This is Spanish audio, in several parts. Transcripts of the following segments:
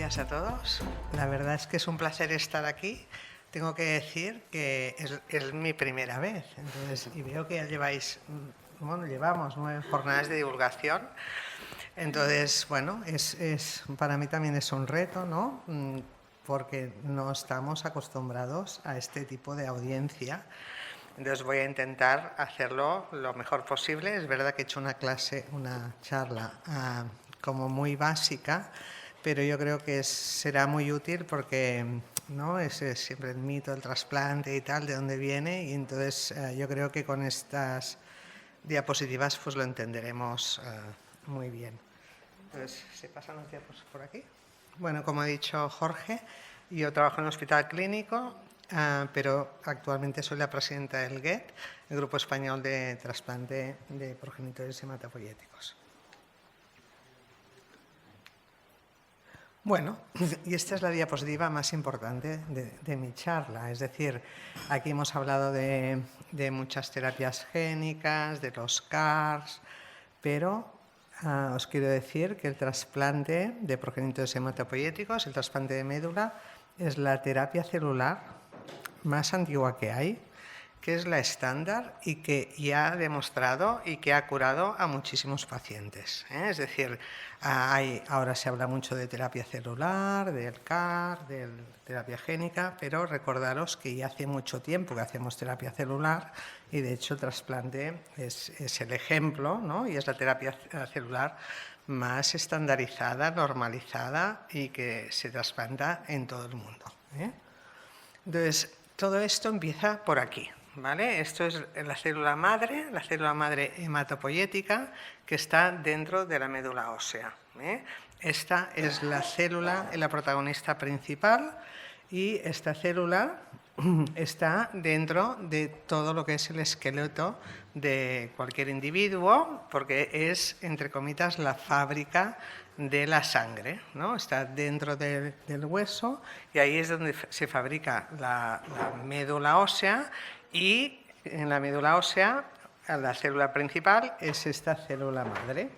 días a todos. La verdad es que es un placer estar aquí. Tengo que decir que es mi primera vez. Entonces, y veo que ya llevamos 9 jornadas de divulgación. Entonces, bueno, para mí también es un reto, ¿no? Porque no estamos acostumbrados a este tipo de audiencia. Entonces voy a intentar hacerlo lo mejor posible. Es verdad que he hecho una charla como muy básica, pero yo creo que será muy útil porque ¿no? Es siempre el mito del trasplante y tal, de dónde viene, y entonces yo creo que con estas diapositivas pues lo entenderemos muy bien. Entonces, ¿se pasan los diapositivas por aquí? Bueno, como ha dicho Jorge, yo trabajo en un hospital clínico, pero actualmente soy la presidenta del GET, el Grupo Español de Trasplante de Progenitores Hematopoyéticos. Bueno, y esta es la diapositiva más importante de mi charla. Es decir, aquí hemos hablado de muchas terapias génicas, de los CARs, pero os quiero decir que el trasplante de progenitores hematopoyéticos, el trasplante de médula, es la terapia celular más antigua que hay, que es la estándar y que ya ha demostrado y que ha curado a muchísimos pacientes. Es decir, ahora se habla mucho de terapia celular, del CAR, de terapia génica, pero recordaros que ya hace mucho tiempo que hacemos terapia celular y de hecho el trasplante es el ejemplo, ¿no? Y es la terapia celular más estandarizada, normalizada y que se trasplanta en todo el mundo. Entonces, todo esto empieza por aquí, ¿vale? Esto es la célula madre hematopoyética que está dentro de la médula ósea. Esta es la célula, la protagonista principal, y esta célula está dentro de todo lo que es el esqueleto de cualquier individuo, porque es, entre comillas, la fábrica de la sangre, ¿no? Está dentro del hueso y ahí es donde se fabrica la médula ósea, y en la médula ósea la célula principal es esta célula madre.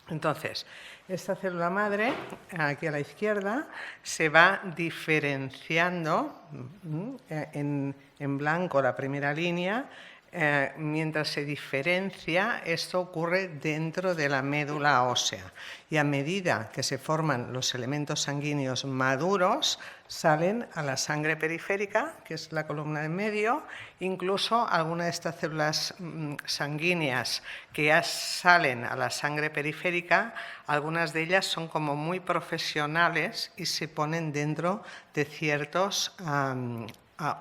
Entonces, esta célula madre, aquí a la izquierda, se va diferenciando en blanco la primera línea. Mientras se diferencia, esto ocurre dentro de la médula ósea. Y a medida que se forman los elementos sanguíneos maduros, salen a la sangre periférica, que es la columna en medio. Incluso algunas de estas células sanguíneas que ya salen a la sangre periférica, algunas de ellas son como muy profesionales y se ponen dentro de ciertos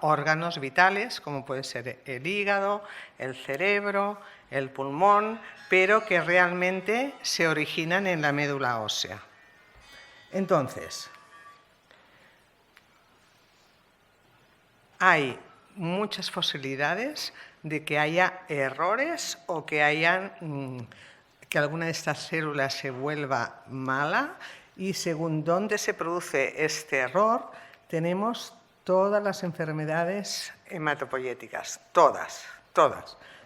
órganos vitales, como puede ser el hígado, el cerebro, el pulmón, pero que realmente se originan en la médula ósea. Entonces, hay muchas posibilidades de que haya errores o que que alguna de estas células se vuelva mala, y según dónde se produce este error, tenemos todas las enfermedades hematopoyéticas, todas.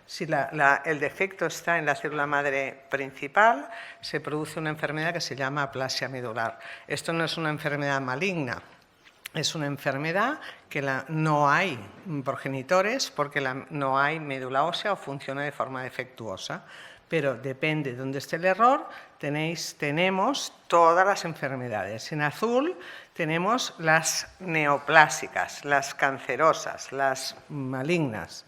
Si el defecto está en la célula madre principal, se produce una enfermedad que se llama aplasia medular. Esto no es una enfermedad maligna, es una enfermedad que no hay progenitores porque no hay médula ósea o funciona de forma defectuosa. Pero depende de dónde esté el error, tenemos todas las enfermedades. En azul tenemos las neoplásicas, las cancerosas, las malignas,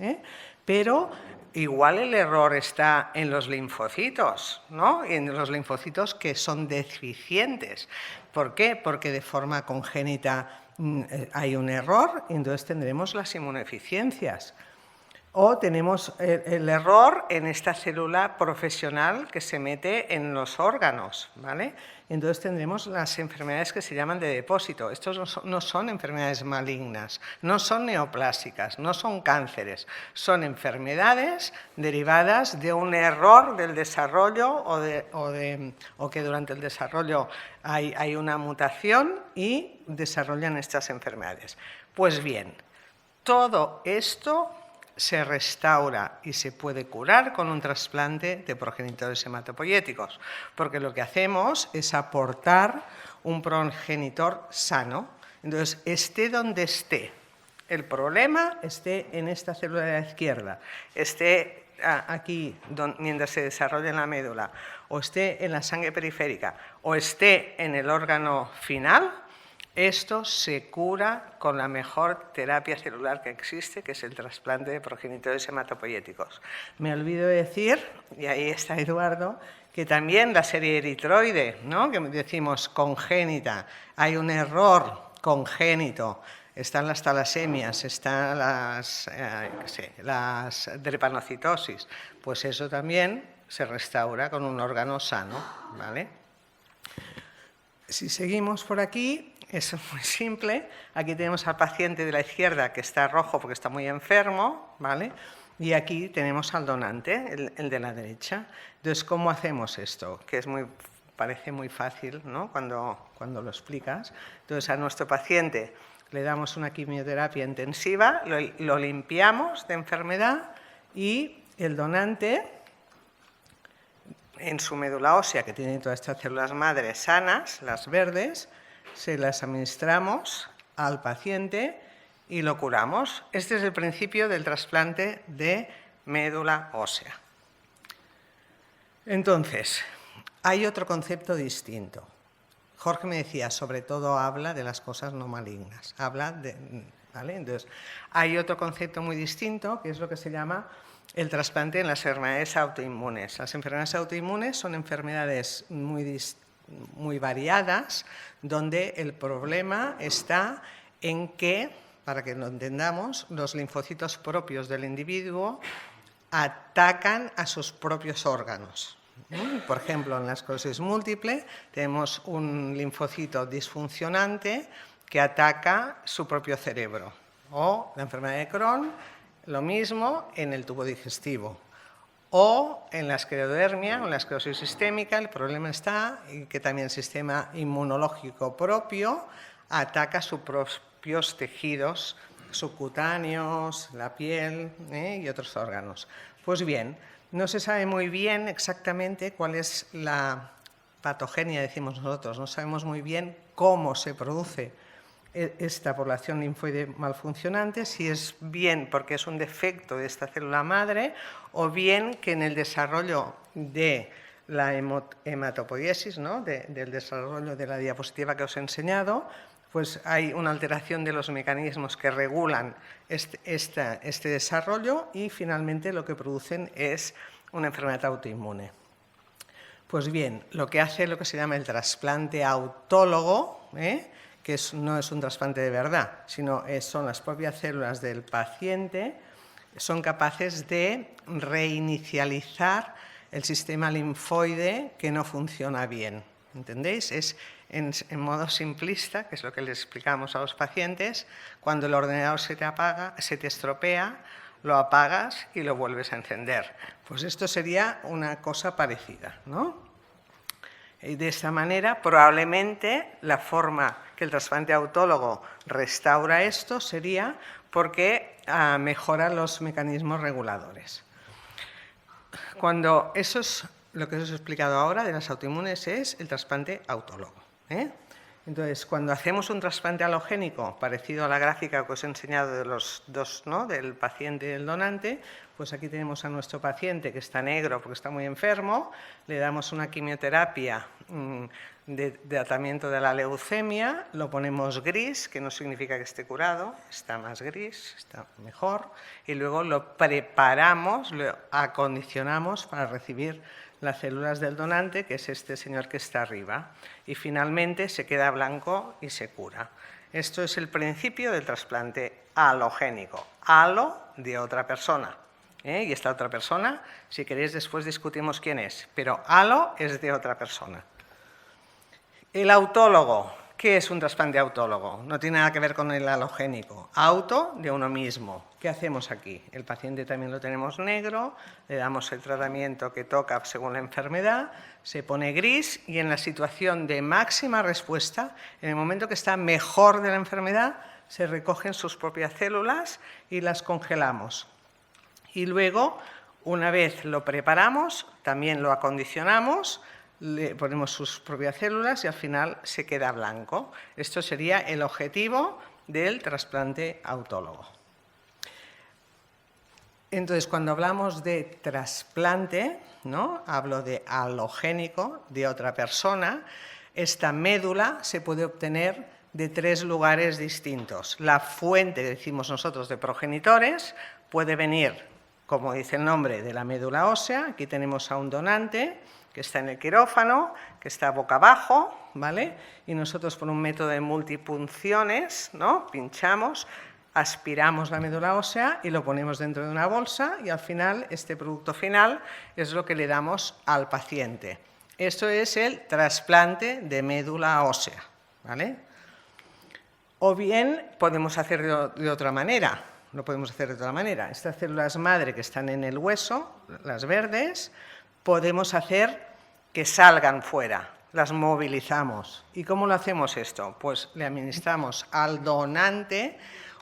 pero igual el error está en los linfocitos, ¿no? En los linfocitos que son deficientes. ¿Por qué? Porque de forma congénita hay un error y entonces tendremos las inmunodeficiencias. O tenemos el error en esta célula profesional que se mete en los órganos, ¿vale? Entonces tendremos las enfermedades que se llaman de depósito. Estos no son enfermedades malignas, no son neoplásicas, no son cánceres. Son enfermedades derivadas de un error del desarrollo o que durante el desarrollo hay una mutación y desarrollan estas enfermedades. Pues bien, todo esto se restaura y se puede curar con un trasplante de progenitores hematopoyéticos, porque lo que hacemos es aportar un progenitor sano. Entonces, esté donde esté el problema, esté en esta célula de la izquierda, esté aquí mientras se desarrolla en la médula, o esté en la sangre periférica, o esté en el órgano final, esto se cura con la mejor terapia celular que existe, que es el trasplante de progenitores hematopoyéticos. Me olvido de decir, y ahí está Eduardo, que también la serie eritroide, ¿no?, que decimos congénita, hay un error congénito, están las talasemias, están las drepanocitosis, pues eso también se restaura con un órgano sano, ¿vale? Si seguimos por aquí, es muy simple. Aquí tenemos al paciente de la izquierda que está rojo porque está muy enfermo, ¿vale? Y aquí tenemos al donante, el de la derecha. Entonces, ¿cómo hacemos esto? Que parece muy fácil, ¿no?, cuando lo explicas. Entonces, a nuestro paciente le damos una quimioterapia intensiva, lo limpiamos de enfermedad y el donante, en su médula ósea, que tiene todas estas células madre sanas, las verdes, se las administramos al paciente y lo curamos. Este es el principio del trasplante de médula ósea. Entonces, hay otro concepto distinto. Jorge me decía, sobre todo habla de las cosas no malignas. ¿Vale? Entonces, hay otro concepto muy distinto, que es lo que se llama el trasplante en las enfermedades autoinmunes. Las enfermedades autoinmunes son enfermedades muy variadas, donde el problema está en que, para que lo entendamos, los linfocitos propios del individuo atacan a sus propios órganos. Por ejemplo, en la esclerosis múltiple tenemos un linfocito disfuncionante que ataca su propio cerebro. O la enfermedad de Crohn, lo mismo en el tubo digestivo. O en la esclerodermia o en la esclerosis sistémica, el problema está en que también el sistema inmunológico propio ataca sus propios tejidos subcutáneos, la piel y otros órganos. Pues bien, no se sabe muy bien exactamente cuál es la patogenia, decimos nosotros, no sabemos muy bien cómo se produce esta población linfoide malfuncionante, si es bien porque es un defecto de esta célula madre o bien que en el desarrollo de la hematopoiesis, ¿no?, del desarrollo de la diapositiva que os he enseñado, pues hay una alteración de los mecanismos que regulan este desarrollo y finalmente lo que producen es una enfermedad autoinmune. Pues bien, lo que hace lo que se llama el trasplante autólogo, que no es un trasplante de verdad, sino son las propias células del paciente, son capaces de reinicializar el sistema linfoide que no funciona bien. ¿Entendéis? Es en modo simplista, que es lo que les explicamos a los pacientes, cuando el ordenador se te estropea, lo apagas y lo vuelves a encender. Pues esto sería una cosa parecida, ¿no? Y de esta manera, probablemente, la forma que el trasplante autólogo restaura esto sería porque mejora los mecanismos reguladores. Cuando eso es lo que os he explicado ahora de las autoinmunes, es el trasplante autólogo. Entonces, cuando hacemos un trasplante alogénico, parecido a la gráfica que os he enseñado de los dos, ¿no?, del paciente y del donante, pues aquí tenemos a nuestro paciente que está negro porque está muy enfermo, le damos una quimioterapia de tratamiento de la leucemia, lo ponemos gris, que no significa que esté curado, está más gris, está mejor, y luego lo preparamos, lo acondicionamos para recibir las células del donante, que es este señor que está arriba, y finalmente se queda blanco y se cura. Esto es el principio del trasplante alogénico, alo de otra persona. Y esta otra persona, si queréis después discutimos quién es, pero alo es de otra persona. El autólogo, ¿qué es un trasplante autólogo? No tiene nada que ver con el alogénico. Auto, de uno mismo. ¿Qué hacemos aquí? El paciente también lo tenemos negro, le damos el tratamiento que toca según la enfermedad, se pone gris y en la situación de máxima respuesta, en el momento que está mejor de la enfermedad, se recogen sus propias células y las congelamos. Y luego, una vez lo preparamos, también lo acondicionamos, le ponemos sus propias células y al final se queda blanco. Esto sería el objetivo del trasplante autólogo. Entonces, cuando hablamos de trasplante, ¿no? Hablo de alogénico, de otra persona. Esta médula se puede obtener de 3 lugares distintos. La fuente, decimos nosotros, de progenitores puede venir, como dice el nombre, de la médula ósea. Aquí tenemos a un donante que está en el quirófano, que está boca abajo, ¿vale? Y nosotros por un método de multipunciones, ¿no? Pinchamos, aspiramos la médula ósea y lo ponemos dentro de una bolsa y al final este producto final es lo que le damos al paciente. Esto es el trasplante de médula ósea, ¿vale? O bien podemos hacerlo de otra manera. Lo podemos hacer de otra manera. Estas células madre que están en el hueso, las verdes, podemos hacer que salgan fuera, las movilizamos. ¿Y cómo lo hacemos esto? Pues le administramos al donante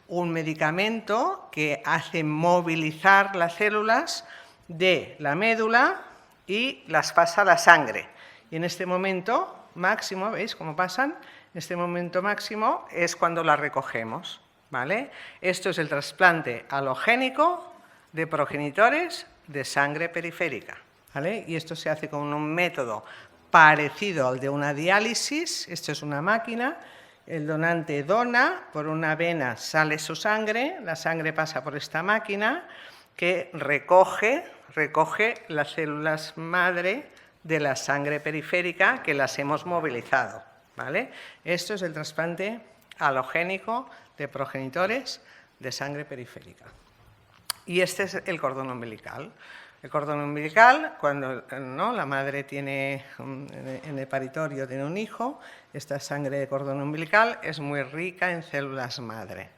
un medicamento que hace movilizar las células de la médula y las pasa a la sangre. Y en este momento máximo, ¿veis cómo pasan? En este momento máximo es cuando las recogemos, ¿vale? Esto es el trasplante alogénico de progenitores de sangre periférica, ¿vale? Y esto se hace con un método parecido al de una diálisis. Esto es una máquina. El donante dona, por una vena sale su sangre, la sangre pasa por esta máquina que recoge las células madre de la sangre periférica que las hemos movilizado, ¿vale? Esto es el trasplante alogénico de progenitores de sangre periférica. Y este es el cordón umbilical. El cordón umbilical, cuando ¿no? la madre tiene en el paritorio tiene un hijo, esta sangre de cordón umbilical es muy rica en células madre.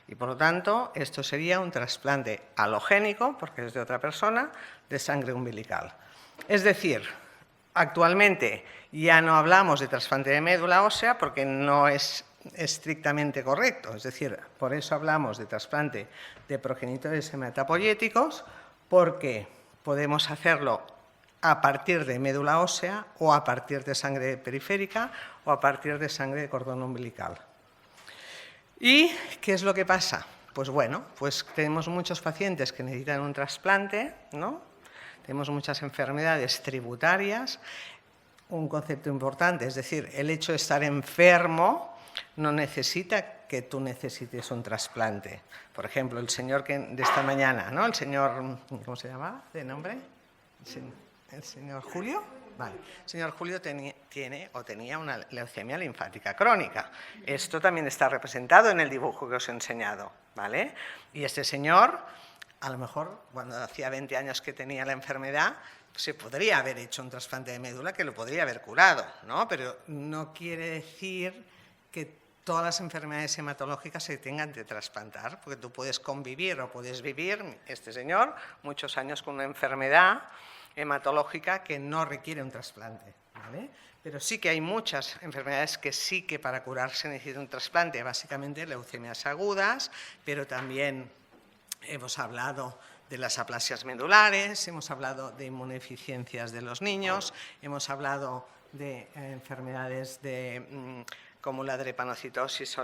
Y por lo tanto, esto sería un trasplante alogénico, porque es de otra persona, de sangre umbilical. Es decir, actualmente ya no hablamos de trasplante de médula ósea porque no es estrictamente correcto. Es decir, por eso hablamos de trasplante de progenitores hematopoyéticos, porque podemos hacerlo a partir de médula ósea o a partir de sangre periférica o a partir de sangre de cordón umbilical. ¿Y qué es lo que pasa? Pues bueno, pues tenemos muchos pacientes que necesitan un trasplante, ¿no? Tenemos muchas enfermedades tributarias. Un concepto importante, es decir, el hecho de estar enfermo no necesita que tú necesites un trasplante. Por ejemplo, el señor de esta mañana, ¿no? El señor, ¿cómo se llama de nombre? ¿El señor Julio? Vale. El señor Julio tenía una leucemia linfática crónica. Esto también está representado en el dibujo que os he enseñado, ¿vale? Y este señor, a lo mejor, cuando hacía 20 años que tenía la enfermedad, se podría haber hecho un trasplante de médula que lo podría haber curado, ¿no? Pero no quiere decir que todas las enfermedades hematológicas se tengan que trasplantar, porque tú puedes convivir o puedes vivir, este señor, muchos años con una enfermedad hematológica que no requiere un trasplante, ¿vale? Pero sí que hay muchas enfermedades que sí que para curarse necesita un trasplante, básicamente leucemias agudas, pero también hemos hablado de las aplasias medulares, hemos hablado de inmunodeficiencias de los niños, hemos hablado de enfermedades como la drepanocitosis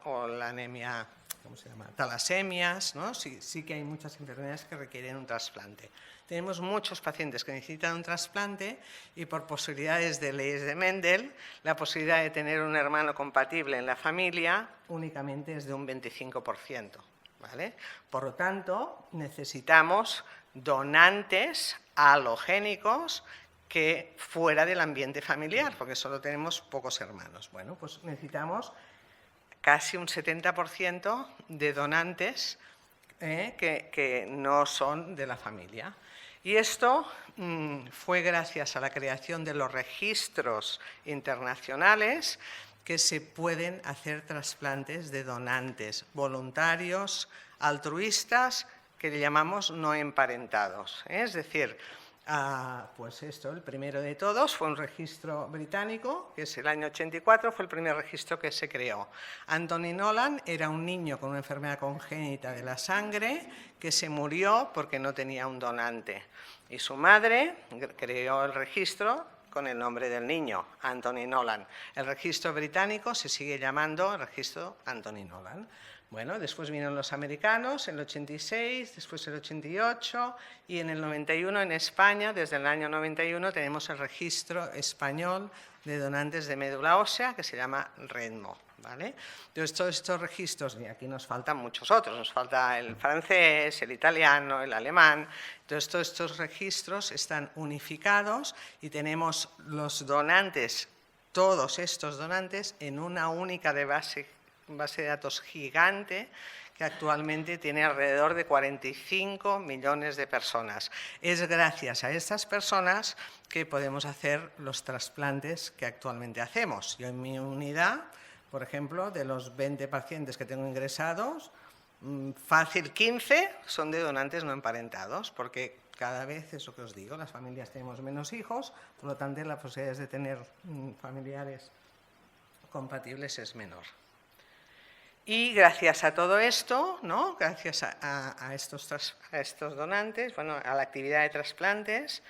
o la anemia, ¿cómo se llama? Talasemias, ¿no? Sí que hay muchas enfermedades que requieren un trasplante. Tenemos muchos pacientes que necesitan un trasplante y por posibilidades de leyes de Mendel, la posibilidad de tener un hermano compatible en la familia únicamente es de un 25%. ¿Vale? Por lo tanto, necesitamos donantes halogénicos que fuera del ambiente familiar, porque solo tenemos pocos hermanos. Bueno, pues necesitamos casi un 70% de donantes que no son de la familia. Y esto fue gracias a la creación de los registros internacionales que se pueden hacer trasplantes de donantes voluntarios, altruistas, que le llamamos no emparentados. Es decir, Pues esto, el primero de todos fue un registro británico, que es el año 84, fue el primer registro que se creó. Anthony Nolan era un niño con una enfermedad congénita de la sangre que se murió porque no tenía un donante. Y su madre creó el registro con el nombre del niño, Anthony Nolan. El registro británico se sigue llamando el registro Anthony Nolan. Bueno, después vinieron los americanos en el 86, después el 88 y en el 91 en España, desde el año 91, tenemos el registro español de donantes de médula ósea que se llama REDMO. ¿Vale? Entonces, todos estos registros, y aquí nos faltan muchos otros, nos falta el francés, el italiano, el alemán, entonces todos estos registros están unificados y tenemos los donantes, todos estos donantes, en una única base de datos gigante que actualmente tiene alrededor de 45 millones de personas. Es gracias a estas personas que podemos hacer los trasplantes que actualmente hacemos. Yo en mi unidad, por ejemplo, de los 20 pacientes que tengo ingresados, fácil 15 son de donantes no emparentados, porque cada vez, eso que os digo, las familias tenemos menos hijos, por lo tanto las posibilidades de tener familiares compatibles es menor. Y gracias a todo esto, ¿no? Gracias a estos donantes, bueno, a la actividad de trasplantes,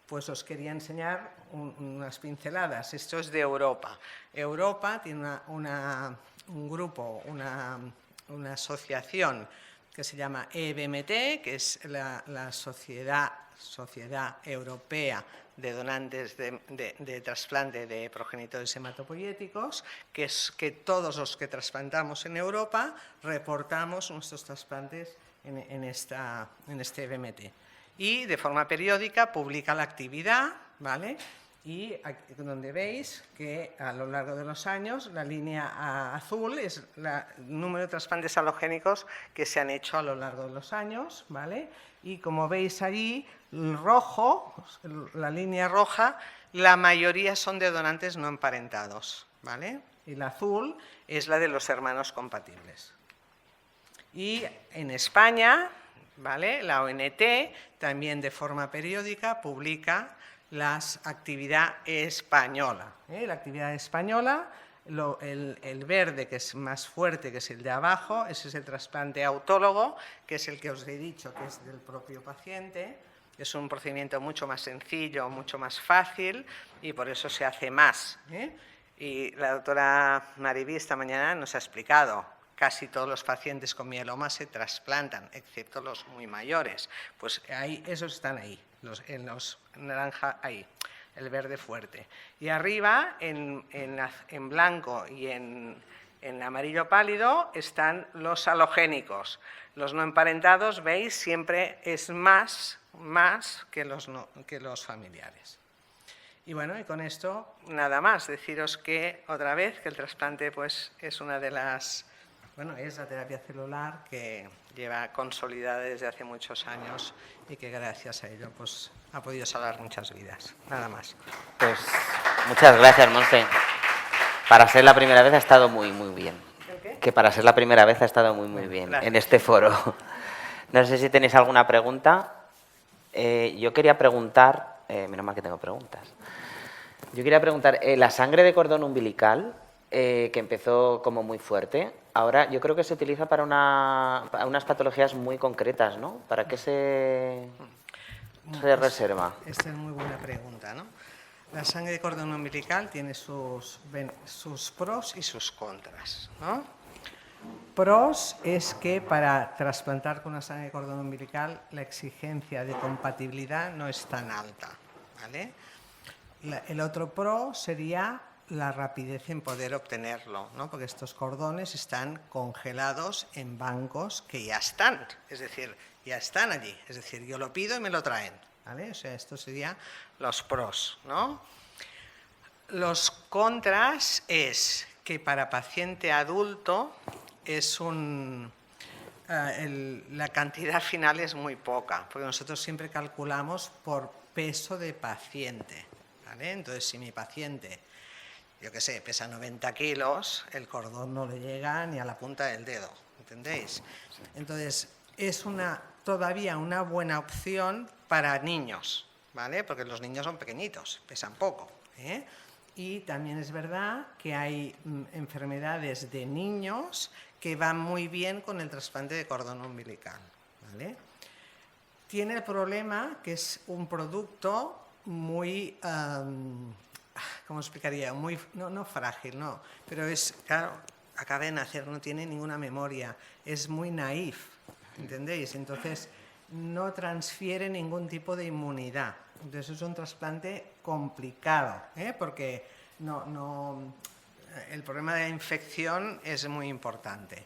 pues os quería enseñar unas pinceladas. Esto es de Europa. Europa tiene un grupo, una asociación que se llama EBMT, que es la Sociedad Europea de Donantes de Trasplante de Progenitores Hematopoyéticos, que es que todos los que trasplantamos en Europa reportamos nuestros trasplantes en este EBMT. Y de forma periódica publica la actividad, ¿vale? Y aquí, donde veis que a lo largo de los años la línea azul es el número de trasplantes halogénicos que se han hecho a lo largo de los años, ¿vale? Y como veis allí, el rojo, la línea roja, la mayoría son de donantes no emparentados, ¿vale? Y la azul es la de los hermanos compatibles. Y en España, ¿vale? La ONT también de forma periódica publica la actividad española. La actividad española, el verde, que es más fuerte, que es el de abajo, ese es el trasplante autólogo, que es el que os he dicho que es del propio paciente. Es un procedimiento mucho más sencillo, mucho más fácil y por eso se hace más. Y la doctora Mariví esta mañana nos ha explicado, casi todos los pacientes con mieloma se trasplantan, excepto los muy mayores. Pues ahí, esos están ahí, en los naranja ahí, el verde fuerte. Y arriba, en blanco y en amarillo pálido, están los halogénicos. Los no emparentados, veis, siempre es más que los familiares. Y bueno, y con esto nada más, deciros que otra vez que el trasplante pues, es una de las... Bueno, es la terapia celular que lleva consolidada desde hace muchos años y que gracias a ello pues, ha podido salvar muchas vidas. Nada más. Pues muchas gracias, Montse. Para ser la primera vez ha estado muy, muy bien. ¿El qué? Que para ser la primera vez ha estado muy, muy bien Gracias. en este foro. No sé si tenéis alguna pregunta. Yo quería preguntar, menos mal que tengo preguntas. Yo quería preguntar, la sangre de cordón umbilical, que empezó como muy fuerte, ahora yo creo que se utiliza para unas patologías muy concretas, ¿no? ¿Para qué se reserva? Esta es muy buena pregunta, ¿no? La sangre de cordón umbilical tiene sus pros y sus contras, ¿no? Pros es que para trasplantar con una sangre de cordón umbilical la exigencia de compatibilidad no es tan alta, ¿vale? El otro pro sería la rapidez en poder obtenerlo, ¿no? Porque estos cordones están congelados en bancos que ya están, es decir, ya están allí, es decir, yo lo pido y me lo traen, ¿vale? O sea, estos serían los pros, ¿no? Los contras es que para paciente adulto es la cantidad final es muy poca, porque nosotros siempre calculamos por peso de paciente, ¿vale? Entonces, si mi paciente, yo qué sé, pesa 90 kilos, el cordón no le llega ni a la punta del dedo, ¿entendéis? Entonces, es todavía una buena opción para niños, ¿vale? Porque los niños son pequeñitos, pesan poco, ¿eh? Y también es verdad que hay enfermedades de niños que van muy bien con el trasplante de cordón umbilical, ¿vale? Tiene el problema que es un producto muy, ¿cómo explicaría? Muy, no frágil, no, pero es, claro, acaba de nacer, no tiene ninguna memoria, es muy naif, ¿entendéis? Entonces no transfiere ningún tipo de inmunidad. Entonces es un trasplante complicado, ¿eh? Porque el problema de la infección es muy importante.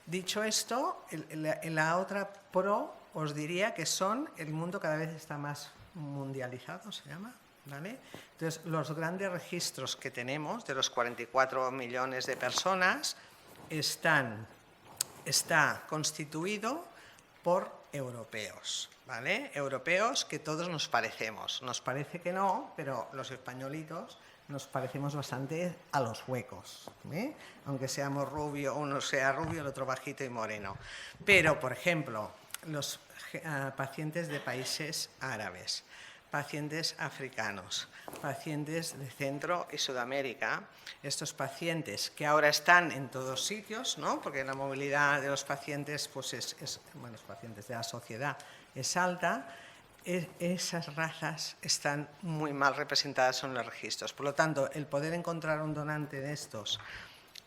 Dicho esto, la otra pro os diría que el mundo cada vez está más mundializado, se llama, ¿vale? Entonces, los grandes registros que tenemos de los 44 millones de personas está constituido por europeos, ¿vale? Europeos que todos nos parecemos. Nos parece que no, pero los españolitos nos parecemos bastante a los suecos, ¿eh? Aunque seamos rubio, uno sea rubio, el otro bajito y moreno. Pero, por ejemplo, los pacientes de países árabes, pacientes africanos, pacientes de Centro y Sudamérica, estos pacientes que ahora están en todos sitios, ¿no? Porque la movilidad de los pacientes, pues bueno, los pacientes de la sociedad es alta, esas razas están muy mal representadas en los registros. Por lo tanto, el poder encontrar un donante de estos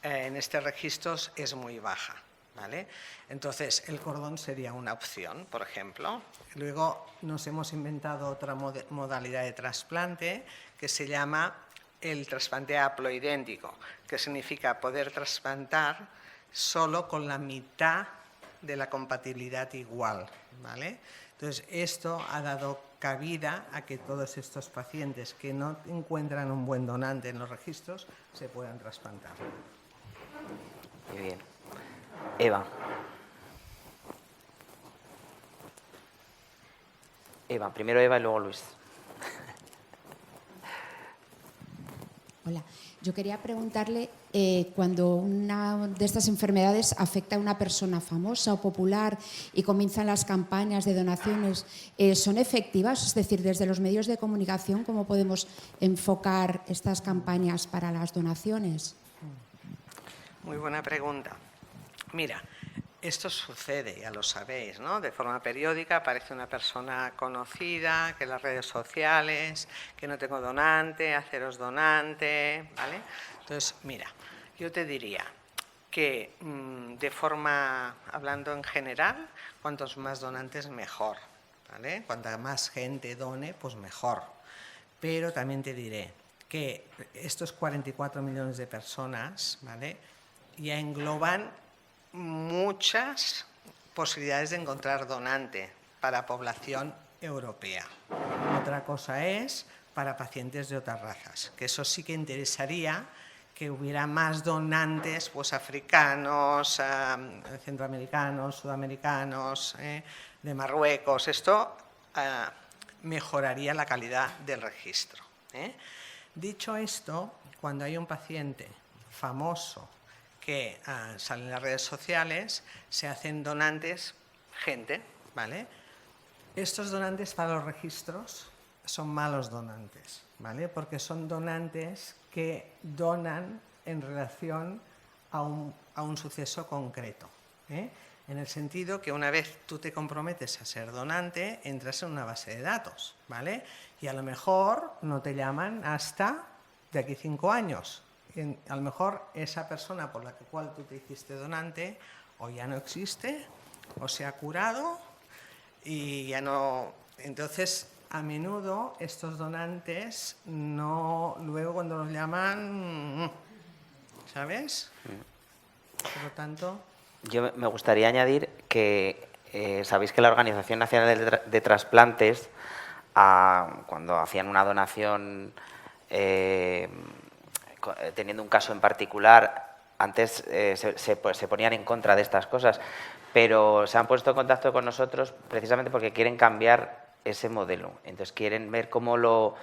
en estos registros es muy baja, ¿vale? Entonces, el cordón sería una opción, por ejemplo. Luego nos hemos inventado otra modalidad de trasplante que se llama el trasplante haploidéntico, que significa poder trasplantar solo con la mitad de la compatibilidad igual, ¿vale? Entonces, esto ha dado cabida a que todos estos pacientes que no encuentran un buen donante en los registros se puedan trasplantar. Muy bien. Eva. Eva, primero Eva y luego Luis. Hola, yo quería preguntarle, cuando una de estas enfermedades afecta a una persona famosa o popular y comienzan las campañas de donaciones, ¿son efectivas? Es decir, desde los medios de comunicación, ¿cómo podemos enfocar estas campañas para las donaciones? Muy buena pregunta. Mira, esto sucede, ya lo sabéis, ¿no? De forma periódica aparece una persona conocida, que en las redes sociales, que no tengo donante, haceros donante, ¿vale? Entonces, mira, yo te diría que de forma, hablando en general, cuantos más donantes mejor, ¿vale? Cuanta más gente done, pues mejor. Pero también te diré que estos 44 millones de personas, ¿vale?, ya engloban muchas posibilidades de encontrar donante para población europea. Otra cosa es para pacientes de otras razas, que eso sí que interesaría que hubiera más donantes, pues africanos, centroamericanos, sudamericanos, de Marruecos. Esto mejoraría la calidad del registro, ¿eh? Dicho esto, cuando hay un paciente famoso que sale en las redes sociales, se hacen donantes, gente, ¿vale? Estos donantes para los registros son malos donantes, ¿vale? Porque son donantes que donan en relación a un suceso concreto, ¿eh? En el sentido que una vez tú te comprometes a ser donante, entras en una base de datos, ¿vale? Y a lo mejor no te llaman hasta de aquí 5 años. A lo mejor esa persona por la cual tú te hiciste donante o ya no existe o se ha curado y ya no. Entonces, a menudo estos donantes no, luego cuando los llaman, ¿sabes? Por lo tanto, yo me gustaría añadir que sabéis que la Organización Nacional de Trasplantes, cuando hacían una donación teniendo un caso en particular, antes se ponían en contra de estas cosas, pero se han puesto en contacto con nosotros precisamente porque quieren cambiar ese modelo. Entonces quieren ver cómo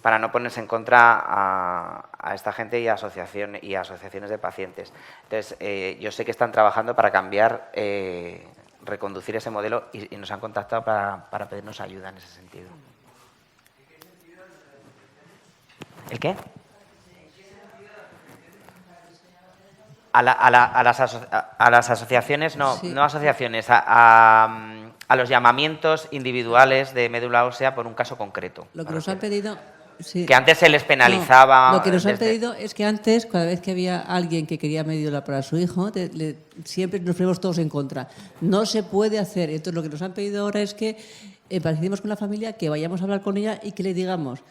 para no ponerse en contra a esta gente y a asociaciones de pacientes. Entonces, yo sé que están trabajando para cambiar, reconducir ese modelo y nos han contactado para pedirnos ayuda en ese sentido. ¿De qué? A las asociaciones, no, Sí. no asociaciones, a los llamamientos individuales de médula ósea por un caso concreto. Lo que me nos han refiero. pedido... Sí. Que antes se les No, penalizaba. lo que nos han desde- pedido es que antes, cada vez que había alguien que quería médula para su hijo, siempre nos ponemos todos en contra. No se puede hacer. Entonces, lo que nos han pedido ahora es que empaticemos con la familia, que vayamos a hablar con ella y que le digamos,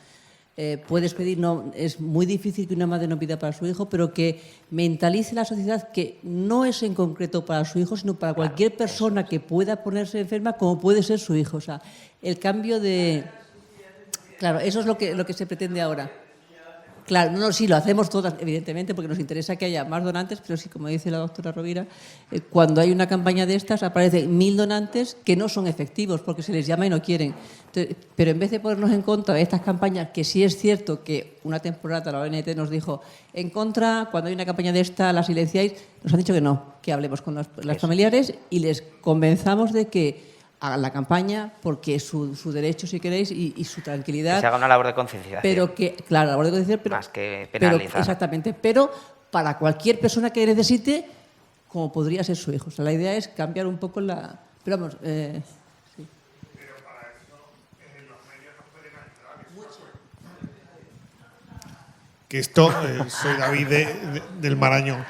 puedes pedir, no, es muy difícil que una madre no pida para su hijo, pero que mentalice la sociedad que no es en concreto para su hijo, sino para cualquier persona que pueda ponerse enferma, como puede ser su hijo. O sea, el cambio de... Claro, eso es lo que se pretende ahora. Claro, no, sí, lo hacemos todas, evidentemente, porque nos interesa que haya más donantes, pero sí, como dice la doctora Rovira, cuando hay una campaña de estas aparecen 1000 donantes que no son efectivos, porque se les llama y no quieren. Entonces, pero en vez de ponernos en contra de estas campañas, que sí es cierto que una temporada la ONT nos dijo, en contra, cuando hay una campaña de esta, la silenciáis, nos han dicho que no, que hablemos con las familiares y les convenzamos de que hagan la campaña porque es su derecho, si queréis, y su tranquilidad. Que se haga una labor de concienciación. Pero que, claro, la labor de concienciación, pero, Más que pero, penalizar. exactamente, pero para cualquier persona que necesite, como podría ser su hijo. O sea, la idea es cambiar un poco la... Pero vamos, sí. Que esto, soy David del Marañón,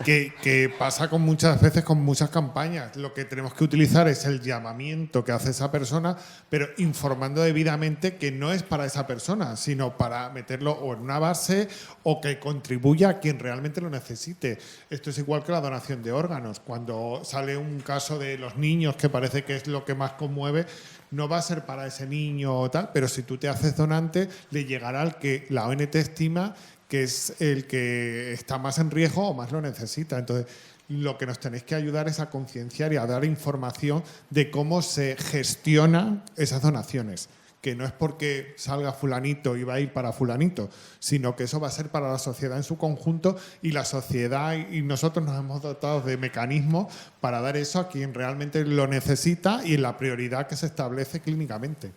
que pasa con muchas veces con muchas campañas. Lo que tenemos que utilizar es el llamamiento que hace esa persona, pero informando debidamente que no es para esa persona, sino para meterlo o en una base o que contribuya a quien realmente lo necesite. Esto es igual que la donación de órganos. Cuando sale un caso de los niños, que parece que es lo que más conmueve, no va a ser para ese niño o tal, pero si tú te haces donante, le llegará al que la ONT estima que es el que está más en riesgo o más lo necesita. Entonces, lo que nos tenéis que ayudar es a concienciar y a dar información de cómo se gestionan esas donaciones. Que no es porque salga fulanito y va a ir para fulanito, sino que eso va a ser para la sociedad en su conjunto, y la sociedad y nosotros nos hemos dotado de mecanismos para dar eso a quien realmente lo necesita y en la prioridad que se establece clínicamente.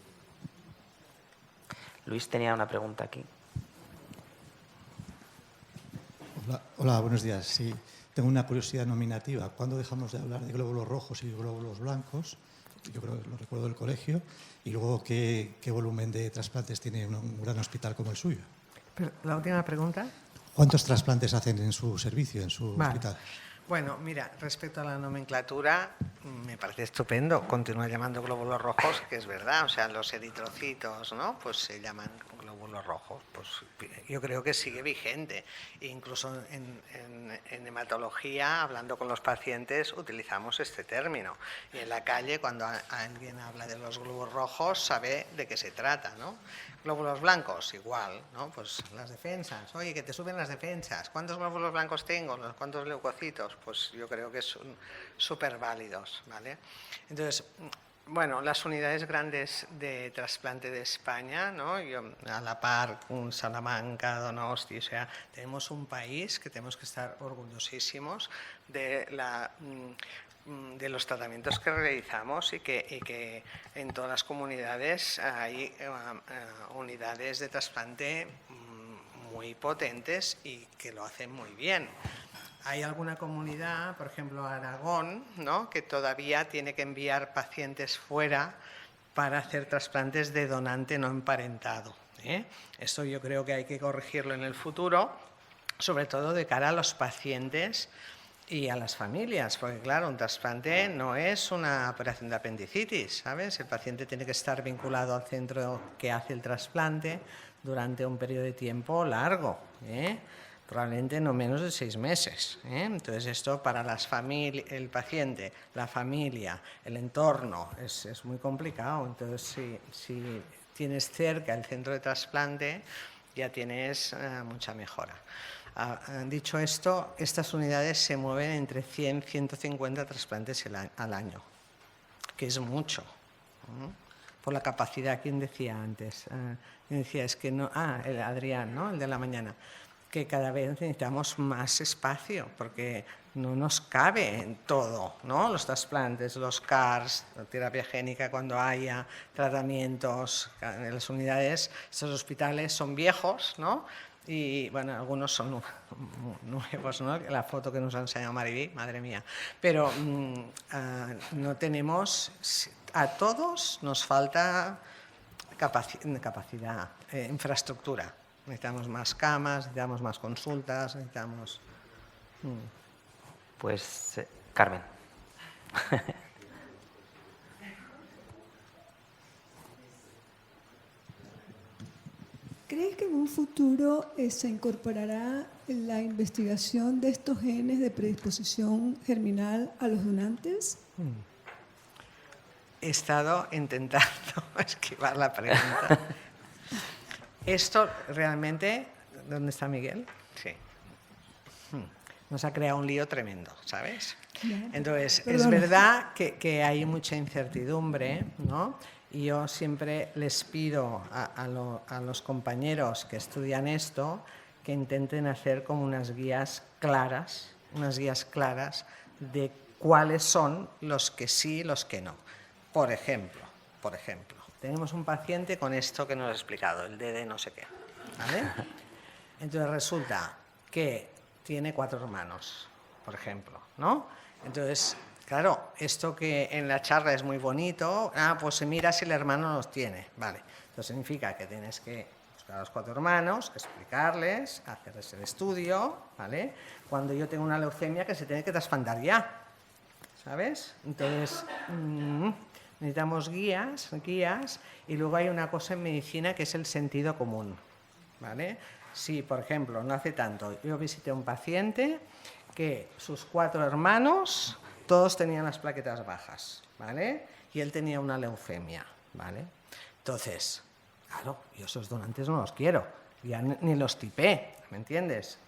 Luis tenía una pregunta aquí. Hola, buenos días. Sí, tengo una curiosidad nominativa. ¿Cuándo dejamos de hablar de glóbulos rojos y glóbulos blancos? Yo creo que lo recuerdo del colegio. Y luego, ¿qué volumen de trasplantes tiene un gran hospital como el suyo? Pero, la última pregunta. ¿Cuántos trasplantes hacen en su servicio, en su hospital? Bueno, mira, respecto a la nomenclatura, me parece estupendo. Continúa llamando glóbulos rojos, que es verdad. O sea, los eritrocitos, ¿no? Pues se llaman glóbulos rojos. Pues yo creo que sigue vigente. E incluso en hematología, hablando con los pacientes, utilizamos este término. Y en la calle, cuando alguien habla de los glóbulos rojos, sabe de qué se trata, ¿no? Glóbulos blancos, igual, ¿no? Pues las defensas. Oye, que te suben las defensas. ¿Cuántos glóbulos blancos tengo? ¿Cuántos leucocitos? Pues yo creo que son súper válidos, ¿vale? Entonces, bueno, las unidades grandes de trasplante de España, ¿no? Yo, a la par con Salamanca, Donosti, o sea, tenemos un país que tenemos que estar orgullosísimos de los tratamientos que realizamos y que en todas las comunidades hay unidades de trasplante muy potentes y que lo hacen muy bien. Hay alguna comunidad, por ejemplo Aragón, ¿no?, que todavía tiene que enviar pacientes fuera para hacer trasplantes de donante no emparentado, ¿eh? Esto yo creo que hay que corregirlo en el futuro, sobre todo de cara a los pacientes y a las familias, porque claro, un trasplante no es una operación de apendicitis, ¿sabes? El paciente tiene que estar vinculado al centro que hace el trasplante durante un periodo de tiempo largo, ¿eh? Probablemente no menos de 6 meses, ¿eh? Entonces esto para las familias, el paciente, la familia, el entorno, es muy complicado. Entonces si tienes cerca el centro de trasplante, ya tienes mucha mejora. Dicho esto, estas unidades se mueven entre 100 y 150 trasplantes al año, que es mucho, ¿eh? Por la capacidad. ¿Quién decía antes? ¿Quién decía? Es que no, el Adrián, ¿no?, el de la mañana, que cada vez necesitamos más espacio porque no nos cabe en todo, ¿no? Los trasplantes, los CARs, la terapia génica, cuando haya tratamientos en las unidades, estos hospitales son viejos, ¿no? Y bueno, algunos son nuevos, ¿no? La foto que nos ha enseñado Mariví, madre mía. Pero no tenemos, a todos nos falta capacidad, infraestructura. Necesitamos más camas, necesitamos más consultas, necesitamos... Pues, Carmen. ¿Crees que en un futuro se incorporará la investigación de estos genes de predisposición germinal a los donantes? He estado intentando esquivar la pregunta. Esto realmente... ¿Dónde está Miguel? Sí. Nos ha creado un lío tremendo, ¿sabes? Entonces, es verdad que hay mucha incertidumbre, ¿no? Y yo siempre les pido a los compañeros que estudian esto que intenten hacer como unas guías claras de cuáles son los que sí y los que no. Por ejemplo, tenemos un paciente con esto que nos he explicado, el DD no sé qué, ¿vale? Entonces resulta que tiene 4 hermanos, por ejemplo, ¿no? Entonces, claro, esto que en la charla es muy bonito, pues se mira si el hermano los tiene, vale. Entonces significa que tienes que buscar a los 4 hermanos, explicarles, hacerles el estudio, ¿vale? Cuando yo tengo una leucemia que se tiene que trasplantar ya, ¿sabes? Entonces, necesitamos guías, y luego hay una cosa en medicina que es el sentido común, ¿vale? Si, por ejemplo, no hace tanto, yo visité a un paciente que sus 4 hermanos, todos tenían las plaquetas bajas, ¿vale? Y él tenía una leucemia, ¿vale? Entonces, claro, yo esos donantes no los quiero, ya ni los tipé, ¿me entiendes?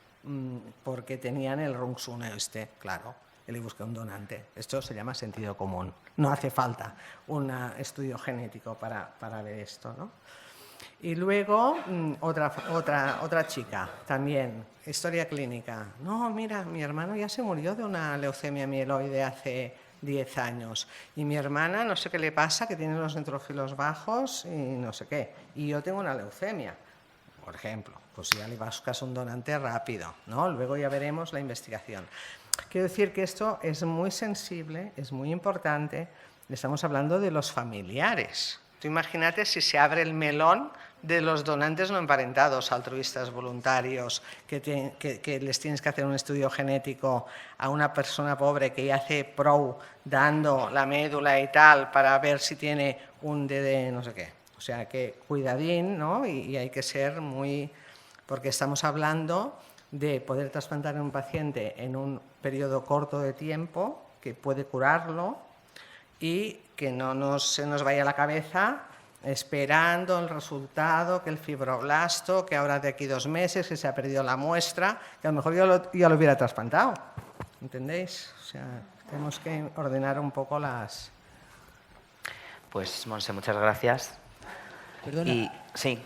Porque tenían el RUNX1 claro, y le busqué un donante. Esto se llama sentido común. No hace falta un estudio genético para ver esto, ¿no? Y luego otra chica, también, historia clínica. No, mira, mi hermano ya se murió de una leucemia mieloide hace 10 años. Y mi hermana, no sé qué le pasa, que tiene los neutrófilos bajos y no sé qué. Y yo tengo una leucemia, por ejemplo. Pues ya le buscas un donante rápido, ¿no? Luego ya veremos la investigación. Quiero decir que esto es muy sensible, es muy importante. Estamos hablando de los familiares. Tú imagínate si se abre el melón de los donantes no emparentados, altruistas, voluntarios, que les tienes que hacer un estudio genético a una persona pobre que ya hace PROU dando la médula y tal para ver si tiene un DD no sé qué. O sea que cuidadín, ¿no? Y hay que ser muy... Porque estamos hablando de poder trasplantar a un paciente en un periodo corto de tiempo que puede curarlo y que no se nos vaya a la cabeza esperando el resultado, que el fibroblasto, que ahora de aquí 2 meses, que se ha perdido la muestra, que a lo mejor yo lo hubiera trasplantado. ¿Entendéis? O sea, tenemos que ordenar un poco las... Pues, Monse, muchas gracias. Perdona. Y, sí.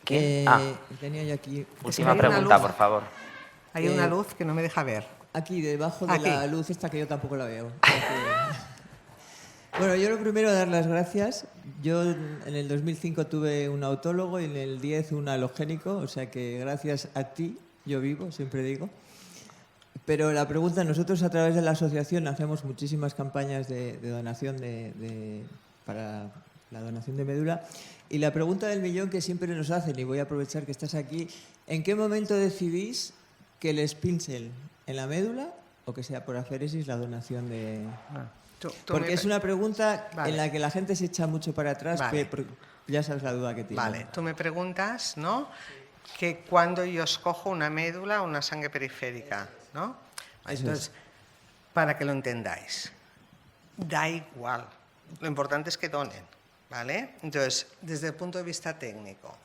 Tenía yo aquí... Última hay una pregunta, luz. por favor. Hay una luz que no me deja ver. Aquí, debajo de Aquí. la luz esta que yo tampoco la veo. Bueno, yo lo primero dar las gracias. Yo en el 2005 tuve un autólogo y en el 10 un alogénico, o sea que gracias a ti yo vivo, siempre digo. Pero la pregunta, nosotros a través de la asociación hacemos muchísimas campañas de donación para la donación de médula. Y la pregunta del millón que siempre nos hacen, y voy a aprovechar que estás aquí, ¿en qué momento decidís que les pinchen en la médula o que sea por aféresis la donación de...? Porque es una pregunta en la que la gente se echa mucho para atrás, pero ya sabes la duda que tiene. Vale, tú me preguntas, ¿no?, que cuando yo escojo una médula o una sangre periférica, ¿no? Entonces, para que lo entendáis, da igual, lo importante es que donen, ¿vale? Entonces, desde el punto de vista técnico,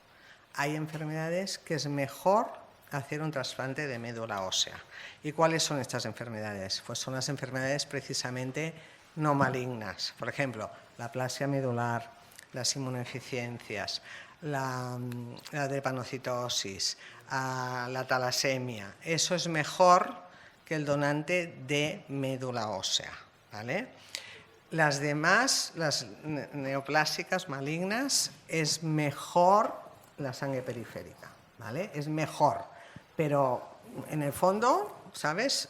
hay enfermedades que es mejor hacer un trasplante de médula ósea. ¿Y cuáles son estas enfermedades? Pues son las enfermedades precisamente no malignas. Por ejemplo, la aplasia medular, las inmunodeficiencias, la drepanocitosis, la talasemia, eso es mejor que el donante de médula ósea, ¿vale? Las demás, las neoplásicas malignas, es mejor la sangre periférica, ¿vale? Es mejor, pero en el fondo, ¿sabes?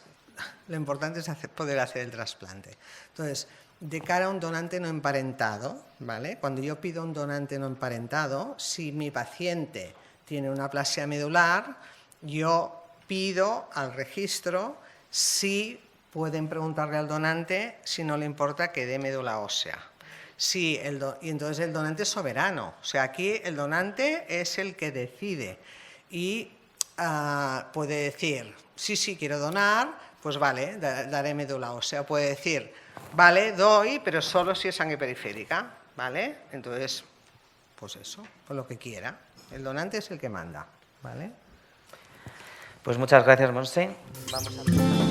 Lo importante es poder hacer el trasplante. Entonces, de cara a un donante no emparentado, ¿vale? Cuando yo pido un donante no emparentado, si mi paciente tiene una aplasia medular, yo pido al registro si pueden preguntarle al donante si no le importa que dé médula ósea. Sí, y entonces el donante es soberano. O sea, aquí el donante es el que decide y puede decir, sí, quiero donar, pues vale, daré médula ósea. Puede decir, vale, doy, pero solo si es sangre periférica, ¿vale? Entonces, pues eso, pues lo que quiera. El donante es el que manda, ¿vale? Pues muchas gracias, Monse. Vamos a